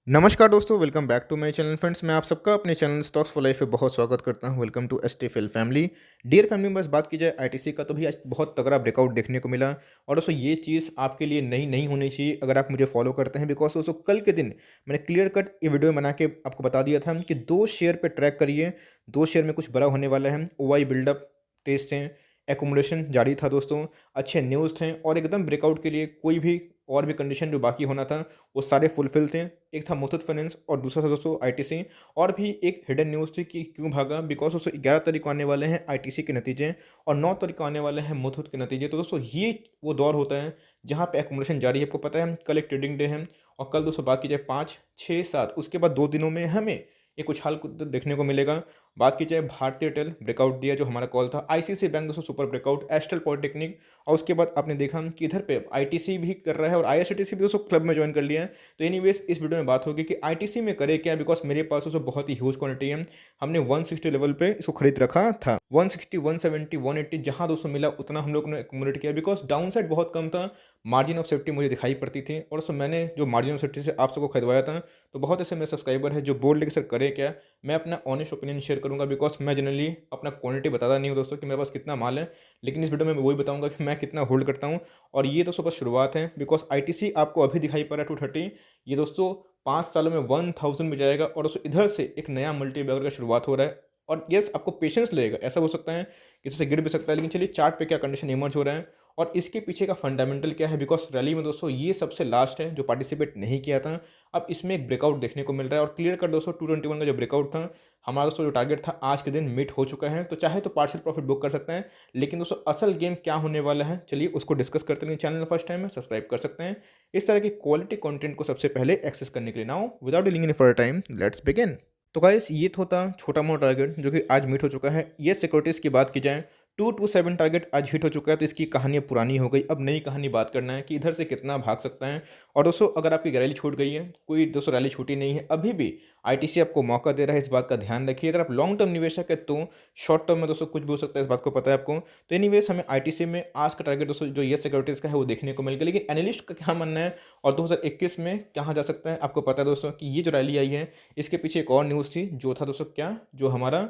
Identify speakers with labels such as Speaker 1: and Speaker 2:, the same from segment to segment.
Speaker 1: नमस्कार दोस्तों, welcome back to my channel friends. मैं आप सबका अपने चैनल स्टॉक्स फॉर लाइफ पे बहुत स्वागत करता हूं। Welcome to STFL family. Dear family members, बात की जाए आईटीसी का तो भी आज बहुत तगड़ा ब्रेकआउट देखने को मिला। और दोस्तों ये चीज़ आपके लिए नई नहीं होनी चाहिए अगर आप मुझे फॉलो करते हैं, बिकॉज दोस्तों कल के दिन मैंने क्लियर कट ये वीडियो बना के आपको बता दिया था कि दो शेयर पर ट्रैक करिए, दो शेयर में कुछ बड़ा होने वाला है। ओवाई बिल्डअप तेज थे, एकोमोडेशन जारी था दोस्तों, अच्छे न्यूज़ थे और एकदम ब्रेकआउट के लिए कोई भी और भी कंडीशन जो बाकी होना था वो सारे फुलफिल थे। एक था मुथूट फाइनेंस और दूसरा था दोस्तों आईटीसी। और भी एक हिडन न्यूज़ थी कि क्यों भागा, बिकॉज दोस्तों 11 तारीख को आने वाले हैं आईटीसी के नतीजे और 9 तारीख को आने वाले हैं मुथूट के नतीजे। तो दोस्तों ये वो दौर होता है जहाँ पे एकोमोडेशन जारी है। आपको पता है कल एक ट्रेडिंग डे है और कल दोस्तों बात की जाए 5, 6, 7, उसके बाद 2 दिनों में हमें एक उछाल कूद देखने को मिलेगा। बात की जाए भारतीय एयरटेल ब्रेकआउट दिया जो हमारा कॉल था, आईसीआईसीआई बैंक दोस्तों सुपर ब्रेकआउट, एस्ट्रल पॉलिटेक्निक और उसके बाद आपने देखा कि इधर पे आईटीसी भी कर रहा है और आईआरसीटीसी भी दोस्तों क्लब में ज्वाइन कर लिया है। तो एनीवेज इस वीडियो में बात होगी कि आईटीसी में करे क्या, बिकॉज मेरे पास दोस्तों बहुत ही ह्यूज क्वांटिटी है। हमने 160 लेवल पे इसको खरीद रखा था, 160, 170, 180 जहां दोस्तों मिला उतना हम लोग ने एक्यूमुलेट किया, बिकॉज डाउन साइड बहुत कम था, मार्जिन ऑफ सेफ्टी मुझे दिखाई पड़ती थी। और दोस्तों मैंने जो मार्जिन ऑफ सेफ्टी से आप सबको खरीदवाया था, तो बहुत ऐसे मेरे सब्सक्राइबर है जो बोल लेके सर करे क्या। मैं अपना ऑनेस्ट ओपिनियन शेयर करूंगा, बिकॉज मैं जनरली अपना क्वांटिटी बताता नहीं हूँ दोस्तों कि मेरे पास कितना माल है, लेकिन इस वीडियो में मैं वही बताऊंगा कि मैं कितना होल्ड करता हूँ। और ये दोस्तों बस शुरुआत है, बिकॉज आईटीसी आपको अभी दिखाई पड़ रहा है 230, ये दोस्तों 5 सालों में 1000 में जाएगा। और दोस्तों इधर से एक नया मल्टी बैगर का शुरुआत हो रहा है। और यस आपको पेशेंस लगेगा, ऐसा हो सकता है किसी से गिर भी सकता है, लेकिन चलिए चार्ट पे क्या कंडीशन इमर्ज हो रहा है और इसके पीछे का फंडामेंटल क्या है। बिकॉज रैली में दोस्तों ये सबसे लास्ट है जो पार्टिसिपेट नहीं किया था, अब इसमें एक ब्रेकआउट देखने को मिल रहा है। और क्लियर कर दोस्तों 221 का जो ब्रेकआउट था हमारा दोस्तों जो टारगेट था आज के दिन मीट हो चुका है। तो चाहे तो पार्शियल प्रॉफिट बुक कर सकते हैं, लेकिन दोस्तों असल गेम क्या होने वाला है चलिए उसको डिस्कस करते हैं। चैनल फर्स्ट टाइम है सब्सक्राइब कर सकते हैं इस तरह की क्वालिटी कंटेंट को सबसे पहले एक्सेस करने के लिए। Now without dealing in for time let's begin. तो गाइस ये तो था छोटा मोटा टारगेट जो कि आज मीट हो चुका है। ये सिक्योरिटीज़ की बात की जाए 227 टारगेट आज हिट हो चुका है, तो इसकी कहानी पुरानी हो गई। अब नई कहानी बात करना है कि इधर से कितना भाग सकता है। और दोस्तों अगर आपकी रैली छूट गई है, कोई दोस्तों रैली छूटी नहीं है, अभी भी आईटीसी आपको मौका दे रहा है, इस बात का ध्यान रखिए। अगर आप लॉन्ग टर्म निवेशक है तो शॉर्ट टर्म में दोस्तों कुछ भी हो सकता है, इस बात को पता है आपको। तो एनीवेज हमें आईटीसी में आज का टारगेट दोस्तों जो ये सिक्योरिटीज़ का है वो देखने को मिल गया, लेकिन एनालिस्ट का क्या मानना है और 2021 में कहाँ जा सकता है आपको पता है दोस्तों कि ये जो रैली आई है इसके पीछे एक और न्यूज़ थी जो था दोस्तों क्या, जो हमारा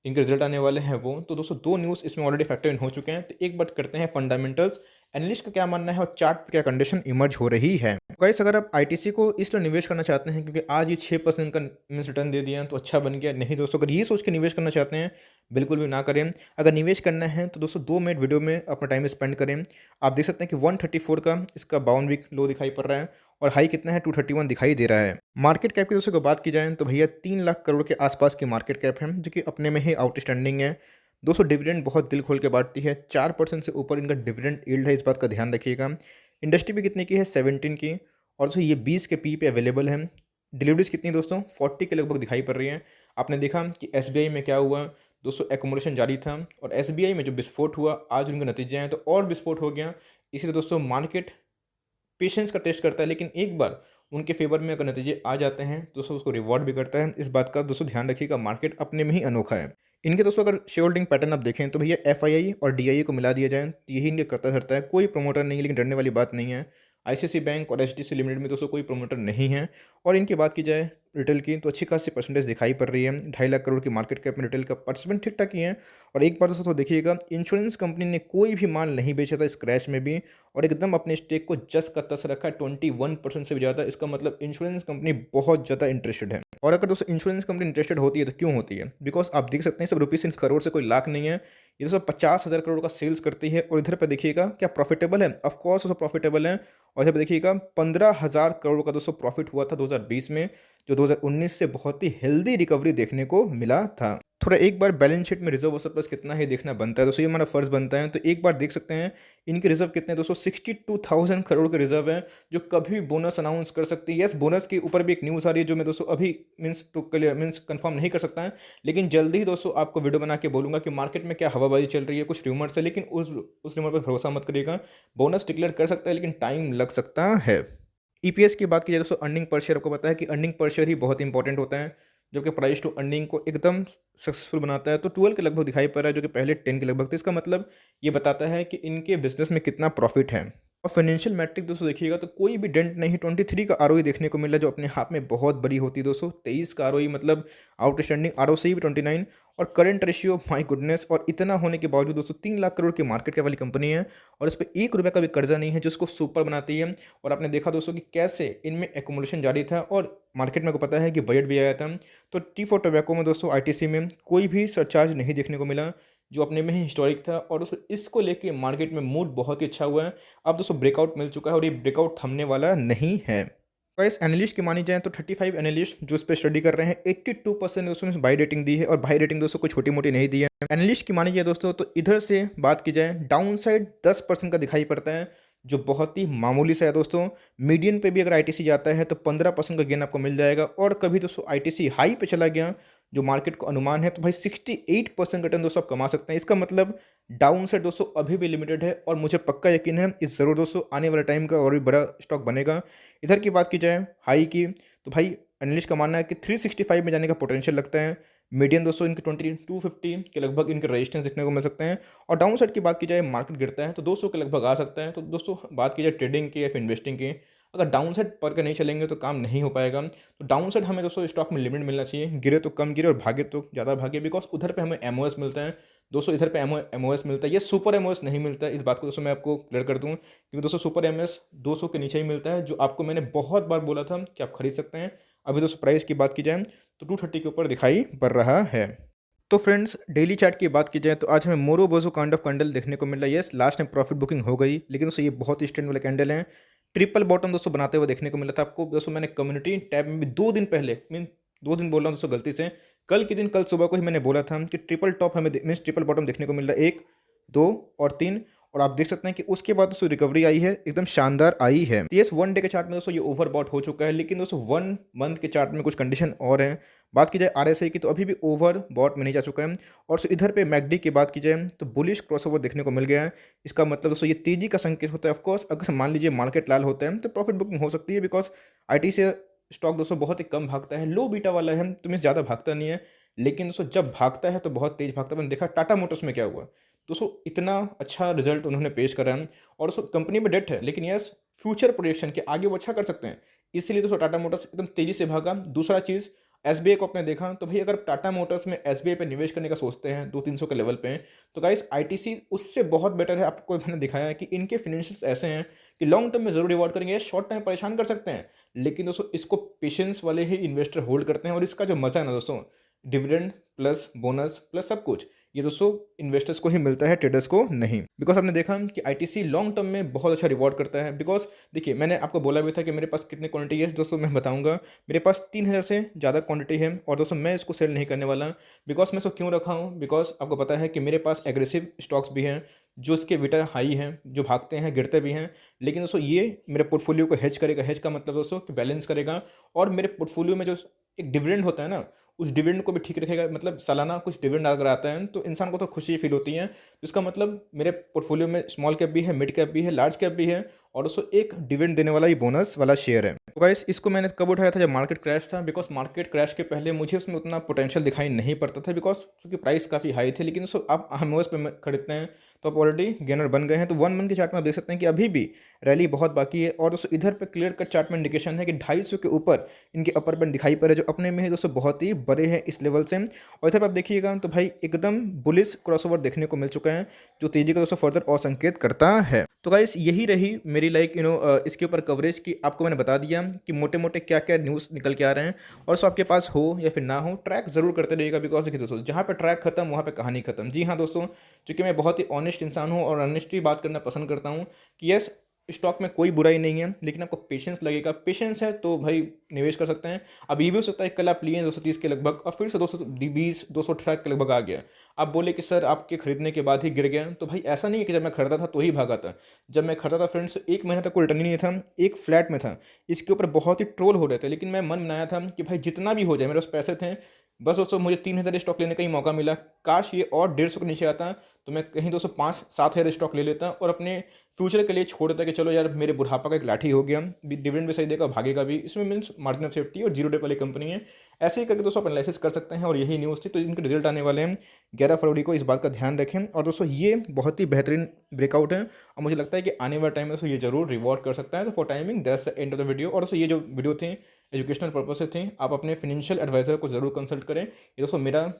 Speaker 1: इनके रिजल्ट आने वाले हैं वो। तो दोस्तों दो न्यूज़ इसमें ऑलरेडी फैक्टर इन हो चुके हैं। तो एक बात करते हैं फंडामेंटल्स, एनालिस्ट का क्या मानना है और चार्ट पे क्या कंडीशन इमर्ज हो रही है। गाइस अगर आप आईटीसी को इसलिए निवेश करना चाहते हैं क्योंकि आज ये 6% का मीन्स रिटर्न दे दिया तो अच्छा बन गया, नहीं दोस्तों अगर ये सोच के निवेश करना चाहते हैं बिल्कुल भी ना करें। अगर निवेश करना है तो दोस्तों 2 मिनट वीडियो में अपना टाइम स्पेंड करें। आप देख सकते हैं कि 134 का इसका 52 वीक लो दिखाई पड़ रहा है और हाई कितना है 231 दिखाई दे रहा है। मार्केट कैप की दोस्तों को बात की जाए तो भैया 3 लाख करोड़ के आसपास की मार्केट कैप है, जो कि अपने में ही आउटस्टैंडिंग है। दोस्तों डिविडेंड बहुत दिल खोल के बांटती है, 4% से ऊपर इनका डिविडेंड यील्ड है, इस बात का ध्यान रखिएगा। इंडस्ट्री भी कितने की है 17 की, और दोस्तों ये 20 के पी पे अवेलेबल है। डिलीवरीज कितनी दोस्तों 40 के लगभग दिखाई पड़ रही है। आपने देखा कि एसबीआई में क्या हुआ दोस्तों, एकोमोडेशन जारी था और एसबीआई में जो विस्फोट हुआ आज उनके नतीजे आए तो और विस्फोट हो गया। इसीलिए दोस्तों मार्केट पेशेंस का टेस्ट करता है, लेकिन एक बार उनके फेवर में अगर नतीजे आ जाते हैं तो दोस्तों उसको रिवॉर्ड भी करता है। इस बात का दोस्तों ध्यान रखिएगा, मार्केट अपने में ही अनोखा है। इनके दोस्तों अगर शेयर होल्डिंग पैटर्न आप देखें तो भैया एफआईआई और डीआईए को मिला दिया जाए तो यही इनके करता धरता है, कोई प्रमोटर नहीं है, लेकिन डरने वाली बात नहीं है। आईसीआईसीआई बैंक और एचडीएफसी लिमिटेड में दोस्तों कोई प्रमोटर नहीं है। और इनकी बात की जाए रिटेल की तो अच्छी खासी परसेंटेज दिखाई पड़ रही है, 2.5 लाख करोड़ की मार्केट कैप में रिटेल का पार्टिसिपेंट ठीक ठाक ही है। और एक बार दोस्तों तो देखिएगा इंश्योरेंस कंपनी ने कोई भी माल नहीं बेचा था इस क्रैश में भी, और एकदम अपने स्टेक को जस का तस रखा है 21% से भी ज़्यादा। इसका मतलब इंश्योरेंस कंपनी बहुत ज़्यादा इंटरेस्टेड है। और अगर दोस्तों इंश्योरेंस कंपनी इंटरेस्टेड होती है तो क्यों होती है, बिकॉज आप देख सकते हैं सब रुपीज़ इन करोड़ से कोई लाख नहीं है, ये दोस्तों 50,000 करोड़ का सेल्स करती है। और इधर पर देखिएगा क्या प्रॉफिटेबल है, ऑफकोर्स दोस्तों प्रॉफिटेबल है। और इधर पर देखिएगा 15,000 करोड़ का दोस्तों प्रॉफिट हुआ था 2020 में, जो 2019 से बहुत ही हेल्दी रिकवरी देखने को मिला था। थोड़ा एक बार बैलेंस शीट में रिजर्व और सरप्लस कितना है देखना बनता है, दोस्तों ये हमारा फर्ज बनता है। तो एक बार देख सकते हैं इनके रिजर्व कितने दोस्तों 62,000 करोड़ के रिजर्व है, जो कभी भी बोनस अनाउंस कर सकती है। यस बोनस के ऊपर भी एक न्यूज़ आ रही है जो मैं दोस्तों अभी मीन्स तो क्लियर मीन्स कंफर्म नहीं कर सकता है, लेकिन जल्दी ही दोस्तों आपको वीडियो बना के बोलूंगा कि मार्केट में क्या हवाबाजी चल रही है, कुछ र्यूमर्स है, लेकिन उस र्यूमर पर भरोसा मत करिएगा। बोनस डिक्लेयर कर सकता है लेकिन टाइम लग सकता है। ईपीएस की बात की जाए दोस्तों अर्निंग पर शेयर, आपको पता है कि अर्निंग पर शेयर ही बहुत इंपॉर्टेंट होता है जो कि प्राइस टू अर्निंग को एकदम सक्सेसफुल बनाता है। तो 12 के लगभग दिखाई पड़ रहा है जो कि पहले 10 के लगभग, तो इसका मतलब ये बताता है कि इनके बिजनेस में कितना प्रॉफिट है। और फाइनेंशियल मैट्रिक दोस्तों देखिएगा तो कोई भी डेंट नहीं, 23 का आरओई देखने को मिला जो अपने आप में बहुत बड़ी होती है दोस्तों। 23 का आरओई मतलब आउटस्टैंडिंग, आरओसी भी 29 और करंट रेशियो माय गुडनेस। और इतना होने के बावजूद दोस्तों 3 लाख करोड़ की मार्केट कैप वाली कंपनी है और इस पे 1 रुपये का भी कर्जा नहीं है, जो उसको सुपर बनाती है। और आपने देखा दोस्तों कि कैसे इनमें एक्युमुलेशन जारी था और मार्केट में को पता है कि बजट भी आया था। तो टी फॉर टोबैको में दोस्तों आईटीसी में कोई भी सरचार्ज नहीं देखने को मिला, जो अपने में ही हिस्टोरिक था। और दोस्तों इसको लेके मार्केट में मूड बहुत ही अच्छा हुआ है। अब दोस्तों ब्रेकआउट मिल चुका है और ये ब्रेकआउट थमने वाला नहीं है। गाइस एनालिस्ट की मानी जाए तो 35 एनालिस्ट जो इस पे स्टडी कर रहे हैं, 82% दोस्तों ने बाई रेटिंग दी है। और बाई रेटिंग दोस्तों कोई छोटी मोटी नहीं दी है। एनालिस्ट की मानी जाए दोस्तों तो इधर से बात की जाए, डाउन साइड 10% का दिखाई पड़ता है, जो बहुत ही मामूली सा है दोस्तों। मीडियन पे भी अगर आईटीसी जाता है तो 15% का गेन आपको मिल जाएगा। और कभी दोस्तों आईटीसी हाई पे चला गया, जो मार्केट को अनुमान है, तो भाई 68% रिटर्न दोस्तों आप कमा सकते हैं। इसका मतलब डाउन साइड दोस्तों अभी भी लिमिटेड है और मुझे पक्का यकीन है इस ज़रूर दोस्तों आने वाले टाइम का और भी बड़ा स्टॉक बनेगा। इधर की बात की जाए हाई की, तो भाई एनालिस्ट का मानना है कि 365 में जाने का पोटेंशियल लगता है। मीडियन दोस्तों इनके 2250 के लगभग इनके रेजिस्टेंस देखने को मिल सकते हैं। और डाउन साइड की बात की जाए, मार्केट गिरता है तो 200 के लगभग आ सकता है। तो दोस्तों बात की जाए ट्रेडिंग की या फिर इन्वेस्टिंग की, अगर डाउन साइड पर के नहीं चलेंगे तो काम नहीं हो पाएगा। तो डाउन साइड हमें दोस्तों स्टॉक में लिमिट मिलना चाहिए, गिरे तो कम गिरे और भागे तो ज़्यादा भागे, बिकॉज उधर पे हमें एमओएस मिलता है दोस्तों। इधर पे एमओएस मिलता है, ये सुपर एमओएस नहीं मिलता है। इस बात को दोस्तों मैं आपको क्लियर कर दूँ, क्योंकि दोस्तों सुपर एमओएस 200 के नीचे ही मिलता है, जो आपको मैंने बहुत बार बोला था कि आप खरीद सकते हैं। अभी दोस्तों प्राइस की बात की जाए तो 230 के ऊपर दिखाई पड़ रहा है। तो फ्रेंड्स डेली चार्ट की बात की जाए तो आज हमें मोरोबोजो काइंड ऑफ कैंडल देखने को मिल रहा है। यस, लास्ट में प्रॉफिट बुकिंग हो गई, लेकिन दोस्तों ये बहुत ही स्टैंड वाले कैंडल हैं। ट्रिपल बॉटम दोस्तों बनाते हुए देखने को मिला था आपको। दोस्तों मैंने कम्युनिटी टैब में भी 2 दिन पहले, मीन 2 दिन बोल रहा हूँ दोस्तों गलती से, कल के दिन, कल सुबह को ही मैंने बोला था कि ट्रिपल टॉप हमें मीन्स ट्रिपल बॉटम देखने को मिल रहा है, 1, 2 और 3। और आप देख सकते हैं कि उसके बाद दोस्तों रिकवरी आई है, एकदम शानदार आई है। तो यस, 1 डे के चार्ट में दोस्तों ये ओवरबॉट हो चुका है, लेकिन दोस्तों 1 मंथ के चार्ट में कुछ कंडीशन और है। बात की जाए आरएसआई की तो अभी भी ओवरबॉट में नहीं जा चुका है। और इधर पे मैकडी की बात की जाए तो बुलिश क्रॉसओवर देखने को मिल गया है। इसका मतलब दोस्तों ये तेजी का संकेत होता है। ऑफकोर्स अगर मान लीजिए मार्केट लाल होता है तो प्रॉफिट बुकिंग हो सकती है, बिकॉज आईटी से स्टॉक दोस्तों बहुत ही कम भागता है, लो बीटा वाला है तो मीन्स ज़्यादा भागता नहीं है। लेकिन दोस्तों जब भागता है तो बहुत तेज भागता है। मैंने देखा टाटा मोटर्स में क्या हुआ दोस्तों, इतना अच्छा रिजल्ट उन्होंने पेश करा है। और दोस्तों कंपनी में डेट है, लेकिन यस फ्यूचर प्रोजेक्शन के आगे वो अच्छा कर सकते हैं, इसलिए दोस्तों टाटा मोटर्स एकदम तेजी से भागा। दूसरा चीज़, एसबीआई को आपने देखा तो भाई अगर टाटा मोटर्स में एसबीआई पे निवेश करने का सोचते हैं 200-300 के लेवल पे, तो गाइस आईटीसी उससे बहुत बेटर है। आपको मैंने दिखाया है कि इनके फिनेंशियल्स ऐसे हैं कि लॉन्ग टर्म में जरूर रिवॉर्ड करेंगे, शॉर्ट टाइम परेशान कर सकते हैं, लेकिन दोस्तों इसको पेशेंस वाले ही इन्वेस्टर होल्ड करते हैं। और इसका जो मजा है ना दोस्तों, डिविडेंड प्लस बोनस प्लस सब कुछ, ये दोस्तों इन्वेस्टर्स को ही मिलता है, ट्रेडर्स को नहीं। बिकॉज आपने देखा कि आईटीसी लॉन्ग टर्म में बहुत अच्छा रिवॉर्ड करता है। बिकॉज देखिए मैंने आपको बोला भी था कि मेरे पास कितनी क्वांटिटी है दोस्तों, मैं बताऊंगा। मेरे पास 3000 से ज़्यादा क्वांटिटी है और दोस्तों मैं इसको सेल नहीं करने वाला। बिकॉज मैं इसको क्यों रखा हूँ, बिकॉज आपको पता है कि मेरे पास एग्रेसिव स्टॉक्स भी हैं जो इसके विटा हाई हैं, जो भागते हैं गिरते भी हैं। लेकिन दोस्तों ये मेरे पोर्टफोलियो को हेज करेगा। हेज का मतलब दोस्तों कि बैलेंस करेगा। और मेरे पोर्टफोलियो में जो एक डिविडेंड होता है ना, उस डिविडेंड को भी ठीक रखेगा। मतलब सालाना कुछ डिविडेंड अगर आता है तो इंसान को तो खुशी फील होती है। इसका मतलब मेरे पोर्टफोलियो में स्मॉल कैप भी है, मिड कैप भी है, लार्ज कैप भी है, और उसको एक डिविडेंड देने वाला ही बोनस वाला शेयर है। तो गाइस इसको मैंने कब उठाया था, जब मार्केट क्रैश था। बिकॉज मार्केट क्रैश के पहले मुझे उसमें उतना पोटेंशियल दिखाई नहीं पड़ता था, बिकॉज उसकी प्राइस काफ़ी हाई थी। लेकिन उसको आप हम उस पर खरीदते हैं तो आप ऑलरेडी गेनर बन गए हैं। तो 1 मंथ के चार्ट में आप देख सकते हैं कि अभी भी रैली बहुत बाकी है। और दोस्तों इधर पे क्लियर कट चार्ट में इंडिकेशन है कि 250 के ऊपर इनके अपर बैंड दिखाई पड़ रहे हैं, जो अपने में ही दोस्तों बहुत ही बड़े हैं इस लेवल से। और इधर पर आप देखिएगा तो भाई एकदम बुलिश क्रॉसओवर देखने को मिल चुका है, जो तेजी का दोस्तों फर्दर और संकेत करता है। तो गाइस यही रही मेरी लाइक इसके ऊपर कवरेज की। आपको मैंने बता दिया कि मोटे मोटे क्या क्या न्यूज़ निकल के आ रहे हैं, और सो आपके पास हो या फिर ना हो, ट्रैक जरूर करते रहिएगा। बिकॉज देखिए दोस्तों, जहाँ पे ट्रैक खत्म वहाँ पे कहानी खत्म। जी हाँ दोस्तों, क्योंकि मैं बहुत ही ऑनेस्ट इंसान हूँ और ऑनेस्टली बात करना पसंद करता हूँ कि यस स्टॉक में कोई बुराई नहीं है, लेकिन आपको पेशेंस लगेगा। पेशेंस है तो भाई निवेश कर सकते हैं। अब ये भी हो सकता है कल आप लिए 230 के लगभग और फिर से 220 200 के लगभग आ गया। आप बोले कि सर आपके खरीदने के बाद ही गिर गया, तो भाई ऐसा नहीं है कि जब मैं खरीदा था तो ही भागा था। जब मैं खरीदा था फ्रेंड्स, 1 महीना तक कोई रिटर्न ही नहीं था, एक फ्लैट में था। इसके ऊपर बहुत ही ट्रोल हो रहे थे, लेकिन मैं मन बनाया था कि भाई जितना भी हो जाए, मेरे पास पैसे थे, बस दोस्तों मुझे 3000 स्टॉक लेने का ही मौका मिला। काश ये और 150 के नीचे आता तो मैं कहीं दोस्तों 5-7 हज़ार स्टॉक ले लेता और अपने फ्यूचर के लिए छोड़ देता कि चलो यार मेरे बुढ़ापा का एक लाठी हो गया, डिविडेंड भी सही देगा, भागेगा भी। इसमें मीन्स मार्जिन ऑफ सेफ्टी और जीरो डे वाली कंपनी है। ऐसे ही करके दोस्तों आप एनालिसिस कर सकते हैं और यही न्यूज़ थी। तो इनके रिजल्ट आने वाले हैं 11 फरवरी को, इस बात का ध्यान रखें। और दोस्तों ये बहुत ही बेहतरीन ब्रेकआउट है और मुझे लगता है कि आने वाले टाइम में दोस्तों ये जरूर रिवॉर्ड कर सकता है। तो for timing that's the end of the video. और दोस्तों ये जो वीडियो थी एजुकेशनल पर्पज से थी, आप अपने फाइनेंशियल एडवाइजर को जरूर कंसल्ट करें। ये दोस्तों मेरा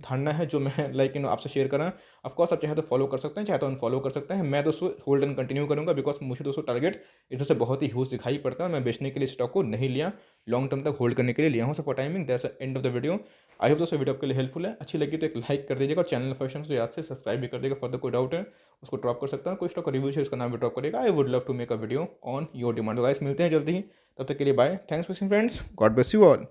Speaker 1: धारणा है जो मैं आपसे शेयर करा। ऑफ कोर्स आप चाहे तो फॉलो कर सकते हैं, चाहे तो अनफॉलो कर सकते हैं। मैं दोस्तों होल्ड एंड कंटिन्यू करूंगा बिकॉज मुझे दोस्तों टारगेट इधर से बहुत ही ह्यूज दिखाई पड़ता है। मैं बेचने के लिए स्टॉक को नहीं लिया, लॉन्ग टर्म तक होल्ड करने के लिए लिया हूँ। So for timing that's the end of the video. I hope दोस्तों वीडियो आपके लिए हेल्पफुल है। अच्छी लगी तो एक लाइक कर दीजिएगा और चैनल फर्स्ट तो याद से सब्सक्राइब भी कर देगा। फर्दर कोई डाउट है उसको ड्रॉप कर सकता हूँ। कोई स्टॉक का रिव्यू है इसका नाम भी ड्रॉप करेगा। I would love to make a video on your demand. Guys मिलते हैं जल्दी ही, तब तक के लिए bye. Thanks for watching friends, God bless you all.